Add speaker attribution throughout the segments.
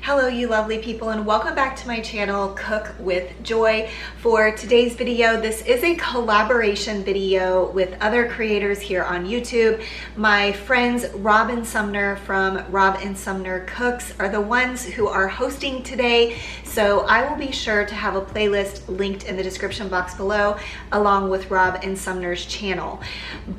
Speaker 1: Hello you lovely people, and welcome back to my channel Cook with Joy. For today's video, this is a collaboration video with other creators here on YouTube. My friends Rob and Sumner from Rob and Sumner Cooks are the ones who are hosting today, so I will be sure to have a playlist linked in the description box below along with Rob and Sumner's channel.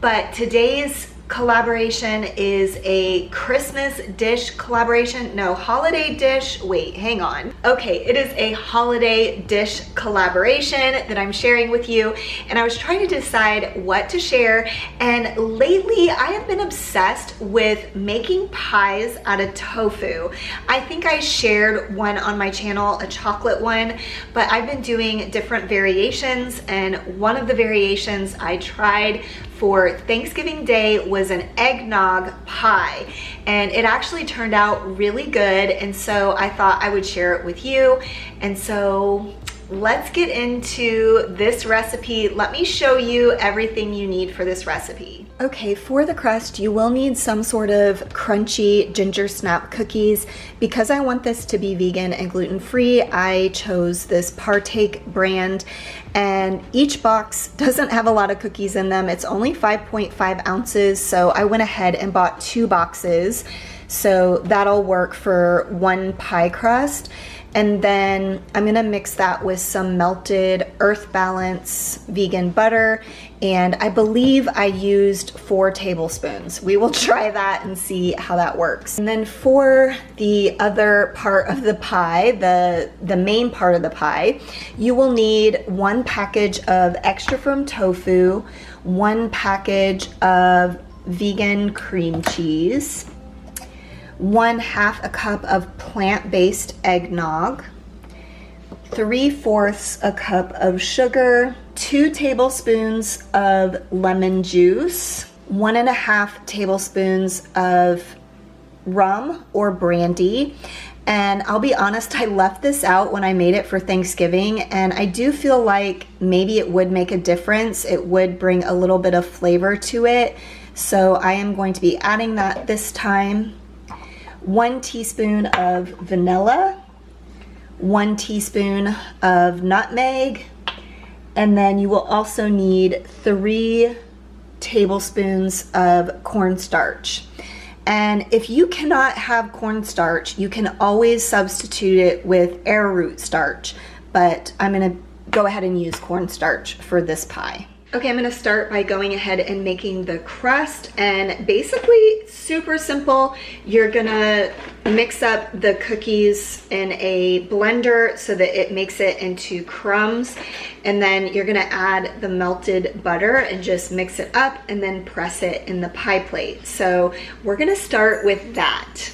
Speaker 1: But today's collaboration is a Christmas dish collaboration. No, holiday dish. Wait, hang on. Okay, it is a holiday dish collaboration that I'm sharing with you, and I was trying to decide what to share, and lately I have been obsessed with making pies out of tofu. I think I shared one on my channel, a chocolate one, but I've been doing different variations, and one of the variations I tried for Thanksgiving Day was an eggnog pie, and it actually turned out really good, and so I thought I would share it with you. And so let's get into this recipe. Let me show you everything you need for this recipe. Okay, for the crust, you will need some sort of crunchy gingersnap cookies. Because I want this to be vegan and gluten-free, I chose this Partake brand, and each box doesn't have a lot of cookies in them. It's only 5.5 ounces, so I went ahead and bought 2 boxes. So that'll work for 1 pie crust. And then I'm gonna mix that with some melted Earth Balance vegan butter, and I believe I used 4 tablespoons. We will try that and see how that works. And then for the other part of the pie, the main part of the pie, you will need 1 package of extra firm tofu, 1 package of vegan cream cheese, 1/2 a cup of plant-based eggnog, 3/4 a cup of sugar, 2 tablespoons of lemon juice, 1.5 tablespoons of rum or brandy. And I'll be honest, I left this out when I made it for Thanksgiving, and I do feel like maybe it would make a difference. It would bring a little bit of flavor to it. So I am going to be adding that this time. 1 teaspoon of vanilla, 1 teaspoon of nutmeg, and then you will also need 3 tablespoons of cornstarch. And if you cannot have cornstarch, you can always substitute it with arrowroot starch, but I'm gonna go ahead and use cornstarch for this pie. Okay, I'm gonna start by going ahead and making the crust, and basically super simple. You're gonna mix up the cookies in a blender so that it makes it into crumbs, and then you're gonna add the melted butter and just mix it up and then press it in the pie plate. So we're gonna start with that.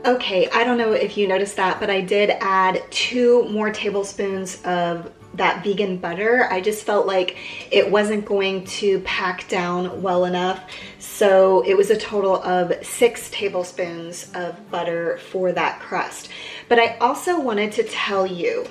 Speaker 1: Okay, I don't know if you noticed that, but I did add 2 more tablespoons of that vegan butter. I just felt like it wasn't going to pack down well enough. So it was a total of 6 tablespoons of butter for that crust. But I also wanted to tell you,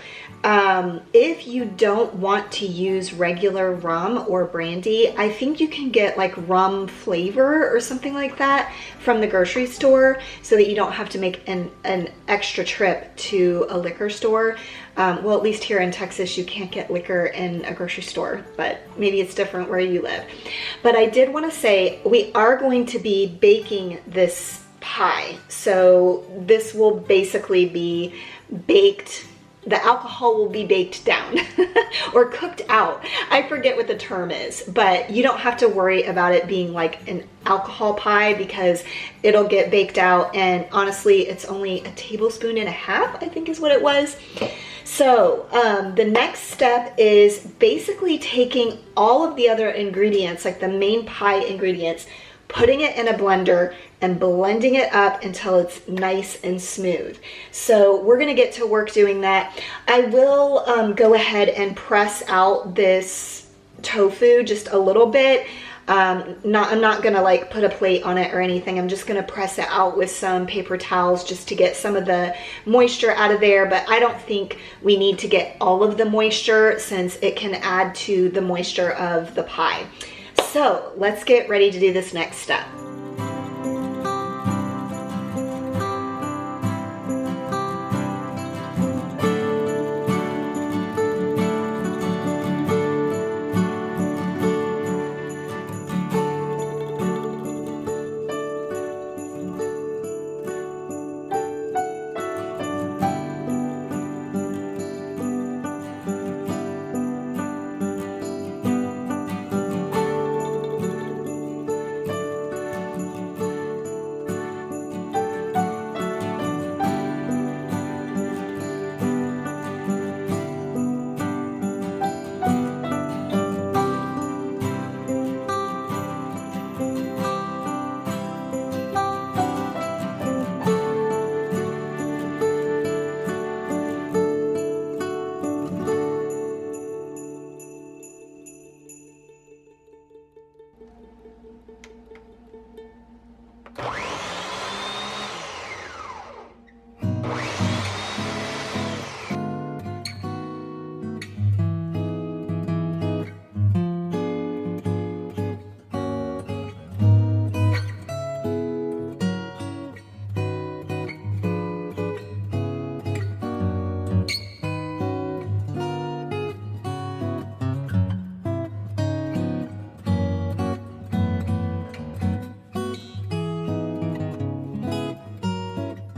Speaker 1: if you don't want to use regular rum or brandy, I think you can get like rum flavor or something like that from the grocery store, so that you don't have to make an extra trip to a liquor store. Well, at least here in Texas, you can't get liquor in a grocery store, but maybe it's different where you live. But I did want to say, we are going to be baking this pie. So this will basically be baked the alcohol will be baked down or cooked out. I forget what the term is, but you don't have to worry about it being like an alcohol pie because it'll get baked out. And honestly, it's only a tablespoon and a half, I think is what it was. So the next step is basically taking all of the other ingredients, like the main pie ingredients, putting it in a blender and blending it up until it's nice and smooth. So we're gonna get to work doing that. I will go ahead and press out this tofu just a little bit. I'm not gonna like put a plate on it or anything. I'm just gonna press it out with some paper towels just to get some of the moisture out of there, but I don't think we need to get all of the moisture since it can add to the moisture of the pie. So let's get ready to do this next step.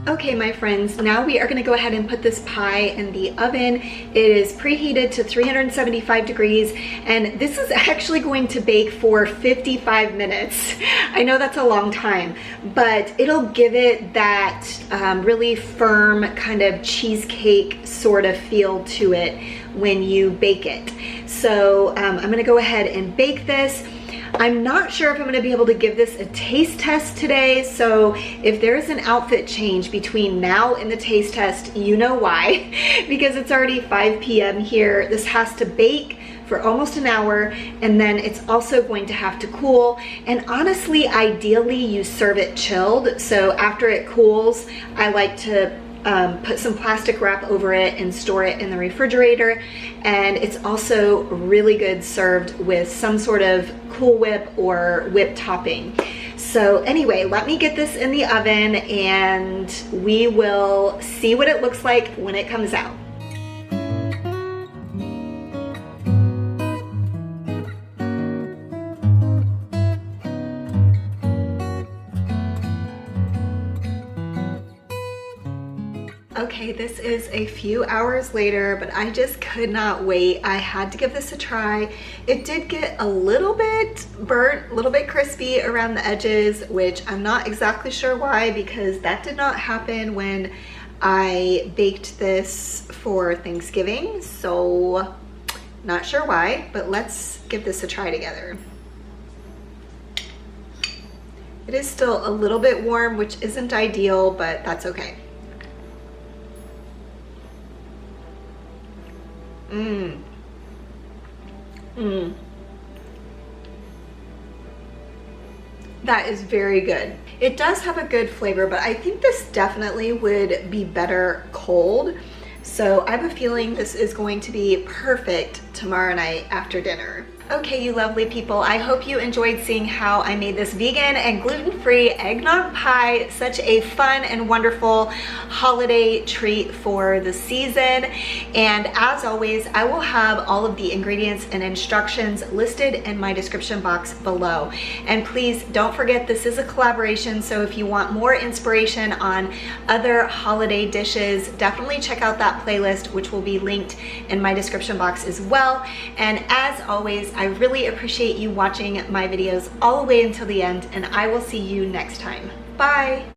Speaker 1: Okay, my friends, now we are going to go ahead and put this pie in the oven. It is preheated to 375 degrees, and this is actually going to bake for 55 minutes. I know that's a long time, but it'll give it that really firm kind of cheesecake sort of feel to it when you bake it. So I'm going to go ahead and bake this. I'm not sure if I'm going to be able to give this a taste test today, so if there's an outfit change between now and the taste test, you know why, because it's already 5 p.m. here. This has to bake for almost an hour, and then it's also going to have to cool. And honestly, ideally you serve it chilled, so after it cools, I like to put some plastic wrap over it and store it in the refrigerator. And it's also really good served with some sort of Cool Whip or whip topping. So anyway, let me get this in the oven and we will see what it looks like when it comes out. Okay, this is a few hours later, but I just could not wait. I had to give this a try. It did get a little bit burnt, a little bit crispy around the edges, which I'm not exactly sure why, because that did not happen when I baked this for Thanksgiving. So not sure why, but let's give this a try together. It is still a little bit warm, which isn't ideal, but that's okay. That is very good. It does have a good flavor, but I think this definitely would be better cold. So I have a feeling this is going to be perfect tomorrow night after dinner. Okay, you lovely people, I hope you enjoyed seeing how I made this vegan and gluten-free eggnog pie. Such a fun and wonderful holiday treat for the season. And as always, I will have all of the ingredients and instructions listed in my description box below. And please don't forget, this is a collaboration, so if you want more inspiration on other holiday dishes, definitely check out that playlist, which will be linked in my description box as well. And as always, I really appreciate you watching my videos all the way until the end, and I will see you next time. Bye.